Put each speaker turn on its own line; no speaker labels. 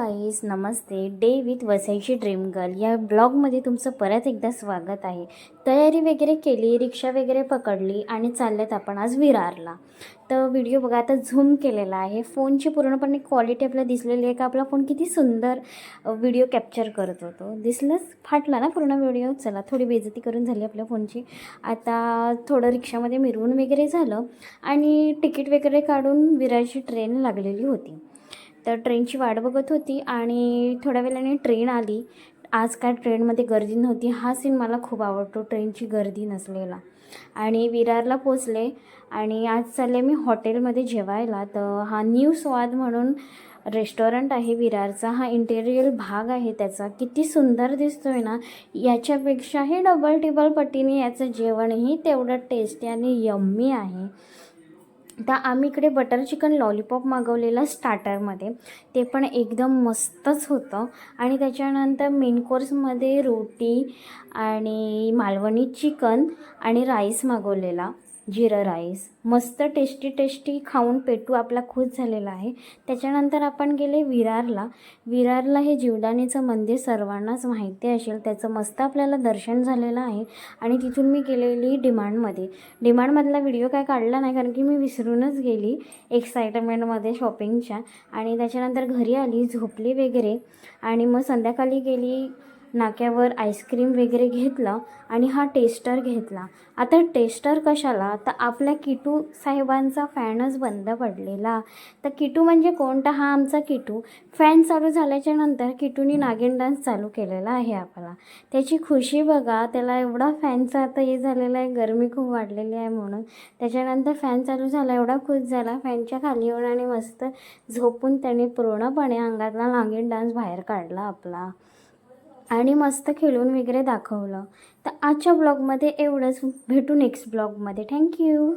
Guys नमस्ते. Day with वसईची dream girl या ब्लॉगमध्ये तुमचं परत एकदा स्वागत आहे. तयारी वगैरे केली, रिक्षा वगैरे पकडली आणि चाललेत आपण आज विरारला. तर व्हिडिओ बघा, आता झूम केलेला आहे. फोनची पूर्णपणे क्वालिटी आपल्याला दिसलेली आहे का आपला फोन किती सुंदर व्हिडिओ कॅप्चर करत होतो. दिसलंच, फाटला ना पूर्ण व्हिडिओ. चला, थोडी बेइज्जती करून झाली आपल्या फोनची. आता थोडं रिक्षामध्ये मिरवून वगैरे झालं आणि तिकीट वगैरे काढून विरारची ट्रेन लागलेली होती. तर ट्रेनची वाट बघत होती आणि थोड्या वेळाने ट्रेन आली. आज काय ट्रेनमध्ये गर्दी नव्हती. हा सीन मला खूप आवडतो, ट्रेनची गर्दी नसलेला. आणि विरारला पोचले आणि आज चालले मी हॉटेलमध्ये जेवायला. तर हा न्यू स्वाद म्हणून रेस्टॉरंट आहे विरारचा. हा इंटेरियर भाग आहे त्याचा. किती सुंदर दिसतोय ना, याच्यापेक्षाही डबल टिबल पटीने याचं जेवणही तेवढं टेस्टी आणि यम्मी आहे. तर आम्ही इकडे बटर चिकन लॉलीपॉप मागवलेला स्टार्टरमध्ये, ते पण एकदम मस्तच होतं. आणि त्याच्यानंतर मेन कोर्समध्ये रोटी आणि मालवणी चिकन आणि राईस मागवलेला, जिरं राईस. मस्त टेस्टी खाऊन पेटू आपला खुश झालेला आहे. त्याच्यानंतर आपण गेले विरारला हे जीवदानीचं मंदिर सर्वांनाच माहिती असेल. त्याचं मस्त आपल्याला दर्शन झालेलं आहे. आणि तिथून मी गेलेली डिमांडमधला व्हिडिओ काय काढला नाही, कारण की मी विसरूनच गेली एक्साइटमेंटमध्ये शॉपिंगच्या. आणि त्याच्यानंतर घरी आली, झोपली वगैरे. आणि मग संध्याकाळी गेली नाक्यावर, आईस्क्रीम वगैरे घेतलं आणि हा टेस्टर घेतला. आता टेस्टर कशाला, तर आपल्या किटू साहेबांचा फॅनच बंद पडलेला. तर किटू म्हणजे कोण, तर हा आमचा किटू. फॅन चालू झाल्याच्या नंतर किटूनी नागिन डान्स चालू केलेला आहे आपला. त्याची खुशी बघा, त्याला एवढा फॅनचा आता हे झालेला आहे, गरमी खूप वाढलेली आहे म्हणून. त्याच्यानंतर फॅन चालू झाला, एवढा खुश झाला, फॅनच्या खाली येऊन आणि मस्त झोपून त्याने पूर्णपणे अंगातला नागिन डान्स बाहेर काढला आपला आणि मस्त खेळून वगैरे दाखवलं. तर आजच्या ब्लॉगमध्ये एवढंच. भेटू नेक्स्ट ब्लॉगमध्ये. थँक्यू.